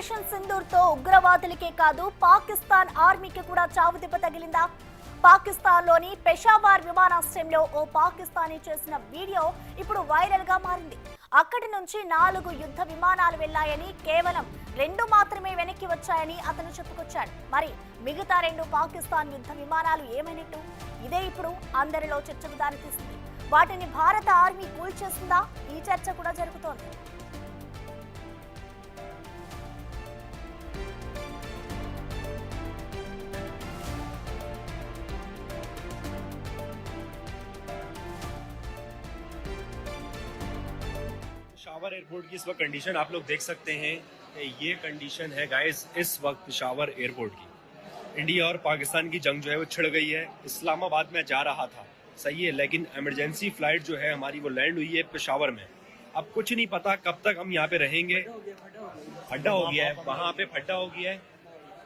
Operation Sindoor తో ఉగ్రవాదులకే కాదు పాకిస్తాన్ ఆర్మీకి కూడా చావుదెబ్బ తగిలిందా? పాకిస్తాన్ లోని పెషావర్ విమానాశ్రయంలో ఓ పాకిస్తానీ చేసిన వీడియో ఇప్పుడు వైరల్ గా మారింది. అక్కడి నుంచి 4 యుద్ధ విమానాలు వెళ్లాయని, కేవలం 2 మాత్రమే వెనక్కి వచ్చాయని అతను చెప్పుకొచ్చాడు. మరి మిగతా 2 పాకిస్తాన్ యుద్ధ విమానాలు ఏమైనట్టు? ఇదే ఇప్పుడు అందరిలో చర్చకు దారితీసింది. వాటిని భారత ఆర్మీ కూల్చేసిందా? ఈ చర్చ కూడా జరుగుతోంది. पेशावर एयरपोर्ट की इस वक्त कंडीशन आप लोग देख सकते हैं। ये कंडीशन है गाइस इस वक्त पेशावर एयरपोर्ट की। इंडिया और पाकिस्तान की जंग जो है वो छिड़ गई है। इस्लामाबाद में जा रहा था, सही है, लेकिन इमरजेंसी फ्लाइट जो है हमारी वो लैंड हुई है पेशावर में। अब कुछ नहीं पता कब तक हम यहाँ पे रहेंगे। फड्डा हो गया है, वहाँ पे फड्डा हो गया है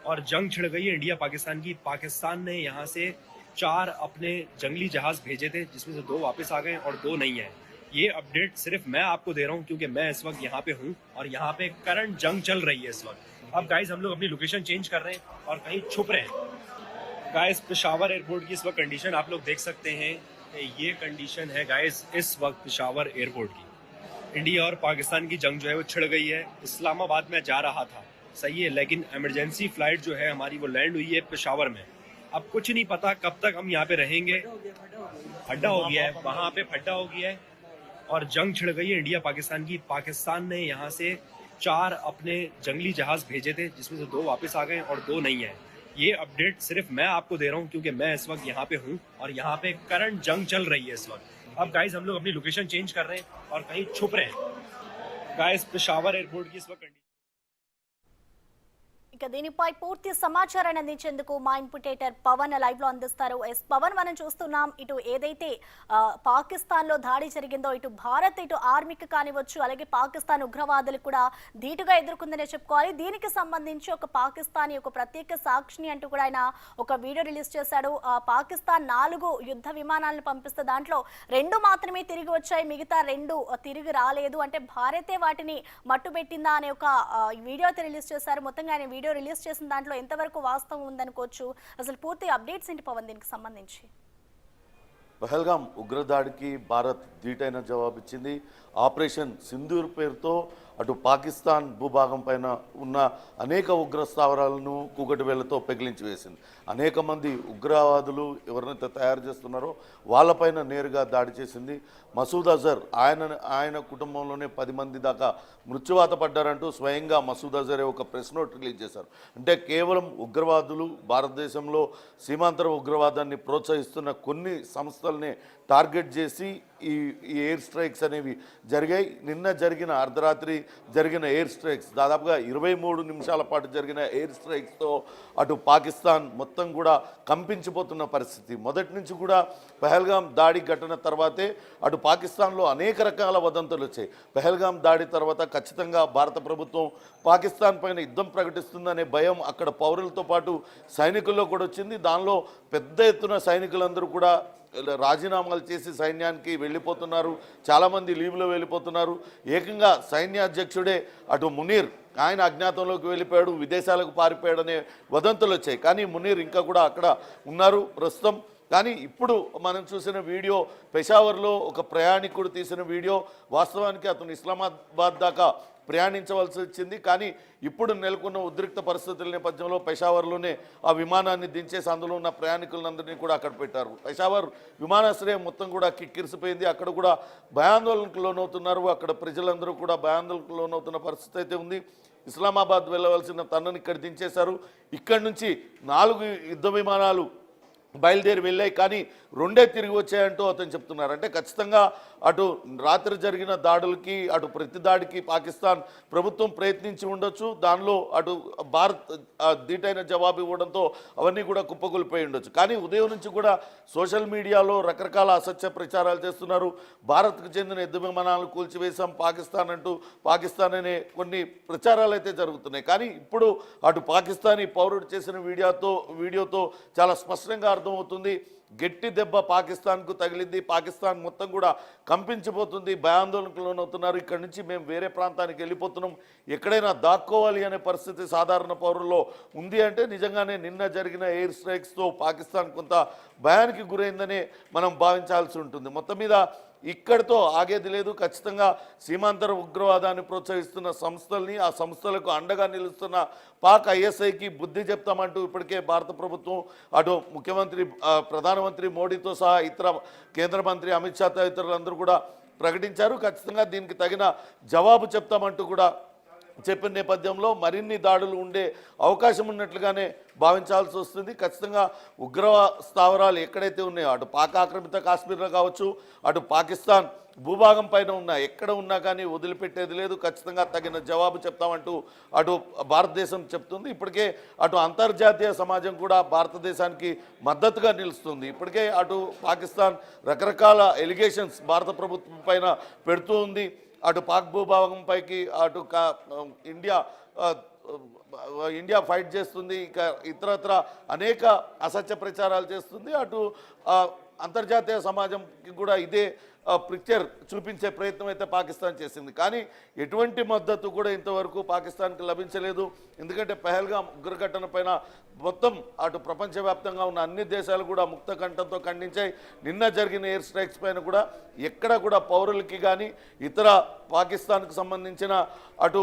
और जंग छिड़ गई है इंडिया पाकिस्तान की। पाकिस्तान ने यहाँ से 4 अपने जंगली जहाज भेजे थे, जिसमें से 2 वापस आ गए और 2 नहीं है। ये अपडेट सिर्फ मैं आपको दे रहा हूँ क्योंकि मैं इस वक्त यहाँ पे हूँ और यहाँ पे करंट जंग चल रही है इस वक्त। अब गाइस हम लोग अपनी लोकेशन चेंज कर रहे हैं और कहीं छुप रहे हैं। गाइस पेशावर एयरपोर्ट की इस वक्त कंडीशन आप लोग देख सकते हैं। ये कंडीशन है गाइस इस वक्त पेशावर एयरपोर्ट की। इंडिया और पाकिस्तान की जंग जो है वो छिड़ गई है। इस्लामाबाद में जा रहा था, सही है, लेकिन इमरजेंसी फ्लाइट जो है हमारी वो लैंड हुई है पेशावर में। अब कुछ नहीं पता कब तक हम यहाँ पे रहेंगे। फड्डा हो गया है, वहाँ पे फड्डा हो गया है और जंग छिड़ गई है इंडिया पाकिस्तान की। पाकिस्तान ने यहाँ से 4 अपने जंगली जहाज भेजे थे, जिसमें से 2 वापस आ गए और 2 नहीं है। ये अपडेट सिर्फ मैं आपको दे रहा हूँ क्योंकि मैं इस वक्त यहाँ पे हूँ और यहाँ पे करंट जंग चल रही है इस वक्त। अब गाइस हम लोग अपनी लोकेशन चेंज कर रहे हैं और कहीं छुप रहे हैं। गाइस पेशावर एयरपोर्ट की इस वक्त ఇక దీనిపై పూర్తి సమాచారాన్ని అందించేందుకు మా ఇన్పుటేటర్ పవన్ లైవ్ లో అందిస్తారు. ఎస్ పవన్, మనం చూస్తున్నాం ఇటు ఏదైతే పాకిస్తాన్ లో దాడి జరిగిందో ఇటు భారత్ ఇటు ఆర్మీకి కానివచ్చు, అలాగే పాకిస్తాన్ ఉగ్రవాదులు కూడా ధీటుగా ఎదుర్కొందనే చెప్పుకోవాలి. దీనికి సంబంధించి ఒక పాకిస్తానీ ఒక ప్రత్యేక సాక్షిని అంటూ కూడా ఆయన ఒక వీడియో రిలీజ్ చేశాడు. పాకిస్తాన్ 4 యుద్ధ విమానాలను పంపిస్తే దాంట్లో 2 మాత్రమే తిరిగి వచ్చాయి, మిగతా 2 తిరిగి రాలేదు. అంటే భారతే వాటిని మట్టుబెట్టిందా అనే ఒక వీడియో అయితే రిలీజ్ చేశారు. మొత్తంగా ఆయన వీడియో రిలీజ్ చేసిన దాంట్లో ఎంతవరకు వాస్తవం ఉందనుకోవచ్చు? అసలు పూర్తి అప్డేట్స్ ఏంటి పవన్ దీనికి సంబంధించి? పహల్గాం ఉగ్రదాడికి భారత్ ధీటైన జవాబిచ్చింది. ఆపరేషన్ సింధూర్ పేరుతో అటు పాకిస్తాన్ భూభాగం పైన ఉన్న అనేక ఉగ్ర స్థావరాలను కూకటివేళ్లతో పెగిలించి వేసింది. అనేక మంది ఉగ్రవాదులు ఎవరినైతే తయారు చేస్తున్నారో వాళ్ళపైన నేరుగా దాడి చేసింది. మసూద్ అజర్ ఆయన కుటుంబంలోనే 10 మంది దాకా మృత్యువాత పడ్డారంటూ స్వయంగా మసూద్ అజరే ఒక ప్రెస్ నోట్ రిలీజ్ చేశారు. అంటే కేవలం ఉగ్రవాదులు భారతదేశంలో సీమాంతర ఉగ్రవాదాన్ని ప్రోత్సహిస్తున్న కొన్ని సంస్థల్ని టార్గెట్ చేసి ఈ ఎయిర్ స్ట్రైక్స్ అనేవి జరిగాయి. నిన్న జరిగిన అర్ధరాత్రి జరిగిన ఎయిర్ స్ట్రైక్స్, దాదాపుగా 23 నిమిషాల పాటు జరిగిన ఎయిర్ స్ట్రైక్స్తో అటు పాకిస్తాన్ మొత్తం కూడా కంపించిపోతున్న పరిస్థితి. మొదటి నుంచి కూడా పహల్గాం దాడి ఘటన తర్వాతే అటు పాకిస్తాన్లో అనేక రకాల వదంతులు వచ్చాయి. పహల్గాం దాడి తర్వాత ఖచ్చితంగా భారత ప్రభుత్వం పాకిస్తాన్ పైన యుద్ధం ప్రకటిస్తుందనే భయం అక్కడ పౌరులతో పాటు సైనికుల్లో కూడా వచ్చింది. దానిలో పెద్ద ఎత్తున సైనికులందరూ కూడా రాజీనామాలు చేసి సైన్యానికి వెళ్ళిపోతున్నారు. చాలామంది లీవ్లో వెళ్ళిపోతున్నారు. ఏకంగా సైన్యాధ్యక్షుడే అటు మునీర్ ఆయన అజ్ఞాతంలోకి వెళ్ళిపోయాడు, విదేశాలకు పారిపోయాడనే వదంతులు వచ్చాయి. కానీ మునీర్ ఇంకా కూడా అక్కడ ఉన్నారు ప్రస్తుతం. కానీ ఇప్పుడు మనం చూసిన వీడియో పెషావర్లో ఒక ప్రయాణికుడు తీసిన వీడియో. వాస్తవానికి అతను ఇస్లామాబాద్ దాకా ప్రయాణించవలసి వచ్చింది. కానీ ఇప్పుడు నెలకొన్న ఉద్రిక్త పరిస్థితుల నేపథ్యంలో పెషావర్లోనే ఆ విమానాన్ని దించేసి అందులో ఉన్న ప్రయాణికులందరినీ కూడా అక్కడ పెట్టారు. పెషావర్ విమానాశ్రయం మొత్తం కూడా కిక్కిరిసిపోయింది. అక్కడ కూడా భయాందోళనకు లోనవుతున్నారు. అక్కడ ప్రజలందరూ కూడా భయాందోళనకు లోనవుతున్న పరిస్థితి అయితే ఉంది. ఇస్లామాబాద్ వెళ్ళవలసిన తనని ఇక్కడ దించేశారు. ఇక్కడి నుంచి 4 యుద్ధ విమానాలు బయలుదేరి వెళ్ళాయి, కానీ 2 తిరిగి వచ్చాయంటూ అతను చెప్తున్నారు. అంటే ఖచ్చితంగా అటు రాత్రి జరిగిన దాడులకి అటు ప్రతి దాడికి పాకిస్తాన్ ప్రభుత్వం ప్రయత్నించి ఉండొచ్చు. దానిలో అటు భారత్ ధీటైన జవాబు ఇవ్వడంతో అవన్నీ కూడా కుప్పకూలిపోయి ఉండొచ్చు. కానీ ఉదయం నుంచి కూడా సోషల్ మీడియాలో రకరకాల అసత్య ప్రచారాలు చేస్తున్నారు. భారత్కు చెందిన యుద్ధ విమానాలు కూల్చివేశాం పాకిస్తాన్ అంటూ, పాకిస్తాన్ అనే కొన్ని ప్రచారాలు అయితే జరుగుతున్నాయి. కానీ ఇప్పుడు అటు పాకిస్తానీ పౌరుడు చేసిన వీడియోతో చాలా స్పష్టంగా అర్థం అర్థమవుతుంది. గట్టి దెబ్బ పాకిస్తాన్కు తగిలింది. పాకిస్తాన్ మొత్తం కూడా కంపించిపోతుంది, భయాందోళనకు లోనవుతున్నారు. ఇక్కడి నుంచి మేము వేరే ప్రాంతానికి వెళ్ళిపోతున్నాం, ఎక్కడైనా దాక్కోవాలి అనే పరిస్థితి సాధారణ పౌరుల్లో ఉంది. అంటే నిజంగానే నిన్న జరిగిన ఎయిర్ స్ట్రైక్స్తో పాకిస్తాన్ కొంత భయానికి గురైందనే మనం భావించాల్సి ఉంటుంది. మొత్తం మీద ఇక్కడితో ఆగేది లేదు. ఖచ్చితంగా సీమాంతర ఉగ్రవాదాన్ని ప్రోత్సహిస్తున్న సంస్థల్ని, ఆ సంస్థలకు అండగా నిలుస్తున్న పాక్ ఐఎస్ఐకి బుద్ధి చెప్తామంటూ ఇప్పటికే భారత ప్రభుత్వం అటు ముఖ్యమంత్రి ప్రధానమంత్రి మోడీతో సహా ఇతర కేంద్ర మంత్రి అమిత్ షా తదితరులందరూ కూడా ప్రకటించారు. ఖచ్చితంగా దీనికి తగిన జవాబు చెప్తామంటూ కూడా చెప్పిన నేపథ్యంలో మరిన్ని దాడులు ఉండే అవకాశం ఉన్నట్లుగానే భావించాల్సి వస్తుంది. ఖచ్చితంగా ఉగ్రవాద స్థావరాలు ఎక్కడైతే ఉన్నాయో అటు పాక్ ఆక్రమిత కాశ్మీర్లో కావచ్చు, అటు పాకిస్తాన్ భూభాగం పైన ఉన్నా ఎక్కడ ఉన్నా కానీ వదిలిపెట్టేది లేదు. ఖచ్చితంగా తగిన జవాబు చెప్తామంటూ అటు భారతదేశం చెప్తుంది. ఇప్పటికే అటు అంతర్జాతీయ సమాజం కూడా భారతదేశానికి మద్దతుగా నిలుస్తుంది. ఇప్పటికే అటు పాకిస్తాన్ రకరకాల ఎలిగేషన్స్ భారత ప్రభుత్వం పైన పెడుతూ ఉంది. అటు పాక్ భూభాగం పైకి అటు ఇండియా ఫైట్ చేస్తుంది, ఇక ఇతరత్ర అనేక అసత్య ప్రచారాలు చేస్తుంది. అటు అంతర్జాతీయ సమాజంకి కూడా ఇదే పిక్చర్ చూపించే ప్రయత్నం అయితే పాకిస్తాన్ చేసింది. కానీ ఎటువంటి మద్దతు కూడా ఇంతవరకు పాకిస్తాన్కి లభించలేదు. ఎందుకంటే పహల్గామ్ ఉగ్రఘటన పైన మొత్తం అటు ప్రపంచవ్యాప్తంగా ఉన్న అన్ని దేశాలు కూడా ముక్త కంఠంతో ఖండించాయి. నిన్న జరిగిన ఎయిర్ స్ట్రైక్స్ పైన కూడా ఎక్కడ కూడా పౌరులకి కానీ ఇతర పాకిస్తాన్కు సంబంధించిన అటు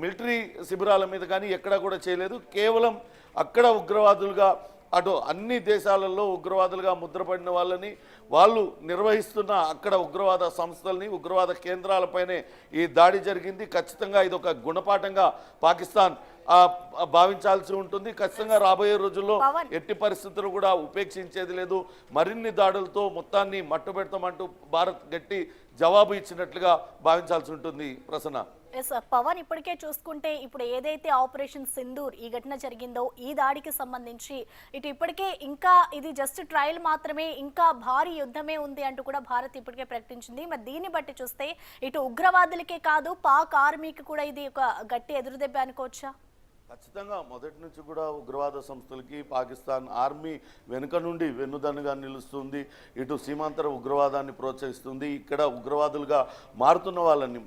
మిలిటరీ శిబిరాల మీద కానీ ఎక్కడా కూడా చేయలేదు. కేవలం అక్కడ ఉగ్రవాదులుగా అటు అన్ని దేశాలలో ఉగ్రవాదులుగా ముద్రపడిన వాళ్ళని, వాళ్ళు నిర్వహిస్తున్న అక్కడ ఉగ్రవాద సంస్థల్ని, ఉగ్రవాద కేంద్రాలపైనే ఈ దాడి జరిగింది. ఖచ్చితంగా ఇది ఒక గుణపాఠంగా పాకిస్తాన్ భావించాల్సి ఉంటుంది. ఖచ్చితంగా రాబోయే రోజుల్లో ఎట్టి పరిస్థితులు కూడా ఉపేక్షించేది లేదు. మరిన్ని దాడులతో మొత్తాన్ని మట్టుబెడతామంటూ భారత్ గట్టి జవాబు ఇచ్చినట్లుగా భావించాల్సి ఉంటుంది. ప్రసన్న. ఎస్ పవన్, ఇప్పటికే చూసుకుంటే ఇప్పుడు ఏదైతే ఆపరేషన్ సింధూర్ ఈ ఘటన జరిగిందో ఈ దాడికి సంబంధించి ఇటు ఇప్పటికే ఇంకా ఇది జస్ట్ ట్రయల్ మాత్రమే, ఇంకా భారీ యుద్ధమే ఉంది అంటూ కూడా భారత్ ఇప్పటికే ప్రకటించింది. మరి దీన్ని బట్టి చూస్తే ఇటు ఉగ్రవాదులకే కాదు పాక్ ఆర్మీకి కూడా ఇది ఒక గట్టి ఎదురుదెబ్బ అనుకోవచ్చా? ఖచ్చితంగా మొదటి నుంచి కూడా ఉగ్రవాద సంస్థలకి పాకిస్తాన్ ఆర్మీ వెనుక నుండి వెన్నుదన్నుగా నిలుస్తుంది. ఇటు సీమాంతర ఉగ్రవాదాన్ని ప్రోత్సహిస్తుంది. ఇక్కడ ఉగ్రవాదులుగా మారుతున్న వాళ్ళని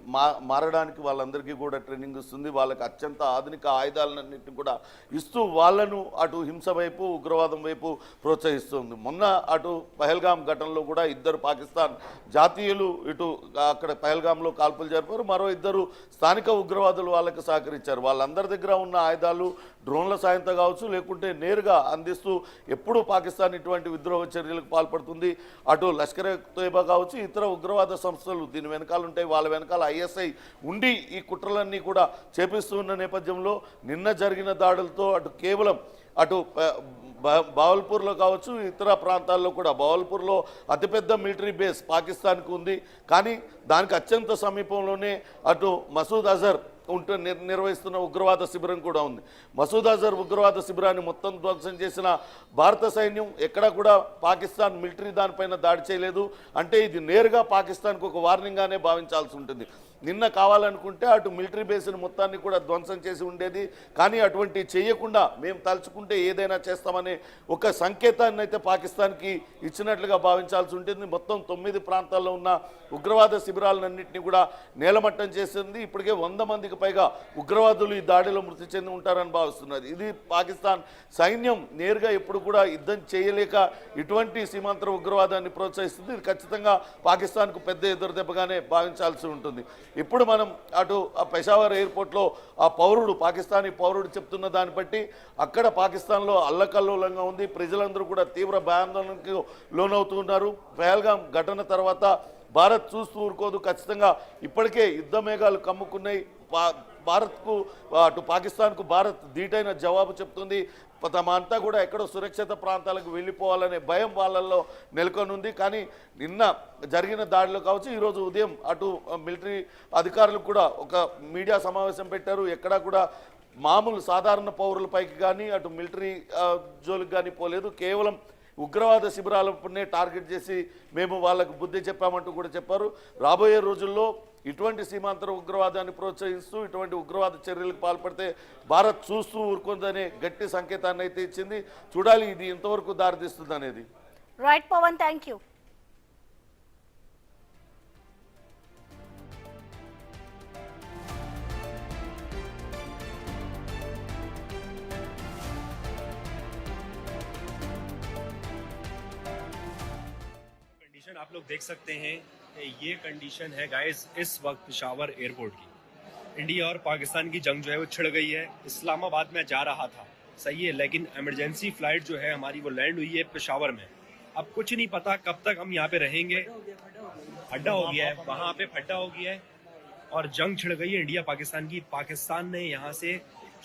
మారడానికి వాళ్ళందరికీ కూడా ట్రైనింగ్ ఇస్తుంది. వాళ్ళకి అత్యంత ఆధునిక ఆయుధాలన్నింటినీ కూడా ఇస్తూ వాళ్ళను అటు హింస వైపు ఉగ్రవాదం వైపు ప్రోత్సహిస్తుంది. మొన్న అటు పహల్గామ్ ఘటనలో కూడా ఇద్దరు పాకిస్తాన్ జాతీయులు ఇటు అక్కడ పహల్గామ్లో కాల్పులు జరిపారు. మరో ఇద్దరు స్థానిక ఉగ్రవాదులు వాళ్ళకి సహకరించారు. వాళ్ళందరి దగ్గర ఉన్న ఆయుధాలు డ్రోన్ల సాయంతో కావచ్చు, లేకుంటే నేరుగా అందిస్తూ ఎప్పుడు పాకిస్తాన్ ఇటువంటి విద్రోహ చర్యలకు పాల్పడుతుంది. అటు లష్కర్ తోయిబా కావచ్చు, ఇతర ఉగ్రవాద సంస్థలు దీని వెనకాల ఉంటాయి. వాళ్ళ వెనకాల ఐఎస్ఐ ఉండి ఈ కుట్రలన్నీ కూడా చేపిస్తున్న నేపథ్యంలో నిన్న జరిగిన దాడులతో అటు కేవలం అటు బావల్పూర్లో కావచ్చు, ఇతర ప్రాంతాల్లో కూడా బావల్పూర్లో అతిపెద్ద మిలిటరీ బేస్ పాకిస్తాన్కి ఉంది. కానీ దానికి అత్యంత సమీపంలోనే అటు మసూద్ అజర్ నిర్వహిస్తున్న ఉగ్రవాద శిబిరం కూడా ఉంది. మసూద్ అజర్ ఉగ్రవాద శిబిరాన్ని మొత్తం ధ్వంసం చేసిన భారత సైన్యం ఎక్కడా కూడా పాకిస్తాన్ మిలిటరీ దానిపైన దాడి చేయలేదు. అంటే ఇది నేరుగా పాకిస్తాన్కు ఒక వార్నింగ్గానే భావించాల్సి ఉంటుంది. నిన్న కావాలనుకుంటే అటు మిలిటరీ బేస్ని మొత్తాన్ని కూడా ధ్వంసం చేసి ఉండేది. కానీ అటువంటి చేయకుండా మేము తలుచుకుంటే ఏదైనా చేస్తామనే ఒక సంకేతాన్ని అయితే పాకిస్తాన్కి ఇచ్చినట్లుగా భావించాల్సి ఉంటుంది. మొత్తం 9 ప్రాంతాల్లో ఉన్న ఉగ్రవాద శిబిరాలన్నింటినీ కూడా నేలమట్టం చేసింది. ఇప్పటికే 100 మందికి పైగా ఉగ్రవాదులు ఈ దాడిలో మృతి చెంది ఉంటారని భావిస్తున్నారు. ఇది పాకిస్తాన్ సైన్యం నేరుగా ఎప్పుడు కూడా యుద్ధం చేయలేక ఇటువంటి సీమాంతర ఉగ్రవాదాన్ని ప్రోత్సహిస్తుంది. ఇది ఖచ్చితంగా పాకిస్తాన్కు పెద్ద ఎదురుదెబ్బగానే భావించాల్సి ఉంటుంది. ఇప్పుడు మనం అటు పెషావర్ ఎయిర్పోర్ట్లో ఆ పౌరుడు, పాకిస్తానీ పౌరుడు చెప్తున్న దాన్ని బట్టి అక్కడ పాకిస్తాన్లో అల్లకల్లోలంగా ఉంది. ప్రజలందరూ కూడా తీవ్ర భయాందోళనకు లోనవుతున్నారు. పహల్గామ్ ఘటన తర్వాత భారత్ చూస్తూ ఊరుకోదు. ఖచ్చితంగా ఇప్పటికే యుద్ధ మేఘాలు కమ్ముకున్నాయి. భారత్కు అటు పాకిస్తాన్కు భారత్ ధీటైన జవాబు చెప్తుంది. తమ అంతా కూడా ఎక్కడో సురక్షిత ప్రాంతాలకు వెళ్ళిపోవాలనే భయం వాళ్ళల్లో నెలకొనుంది. కానీ నిన్న జరిగిన దాడిలో కావచ్చు, ఈరోజు ఉదయం అటు మిలిటరీ అధికారులు కూడా ఒక మీడియా సమావేశం పెట్టారు. ఎక్కడా కూడా మామూలు సాధారణ పౌరులపైకి కానీ అటు మిలిటరీ జోలికి కానీ పోలేదు. కేవలం ఉగ్రవాద శిబిరాలనే టార్గెట్ చేసి మేము వాళ్ళకు బుద్ధి చెప్పామంటూ కూడా చెప్పారు. రాబోయే రోజుల్లో ఇటువంటి సీమాంతర ఉగ్రవాదాన్ని ప్రోత్సహిస్తూ ఇటువంటి ఉగ్రవాద చర్యలకు పాల్పడితే భారత్ చూస్తూ ఊరుకుందనే గట్టి సంకేతాన్ని అయితే ఇచ్చింది. చూడాలి ఇది ఎంతవరకు దారితీస్తుంది అనేది. Right Pavan, thank you. Condition आप लोग देख सकते हैं, ये कंडीशन है गाइस इस वक्त पेशावर एयरपोर्ट की. इंडिया और पाकिस्तान की जंग जो है वो छिड़ गई है. इस्लामाबाद में जा रहा था, सही है, लेकिन इमरजेंसी फ्लाइट जो है हमारी वो लैंड हुई है पेशावर में. अब कुछ नहीं पता कब तक हम यहाँ पे रहेंगे. फड्डा हो गया है, वहां पे फड्डा हो गया है और जंग छिड़ गई है इंडिया पाकिस्तान की. पाकिस्तान ने यहाँ से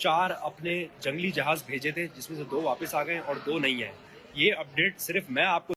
4 अपने जंगली जहाज भेजे थे, जिसमें से 2 वापस आ गए और 2 नहीं है. ये अपडेट सिर्फ मैं आपको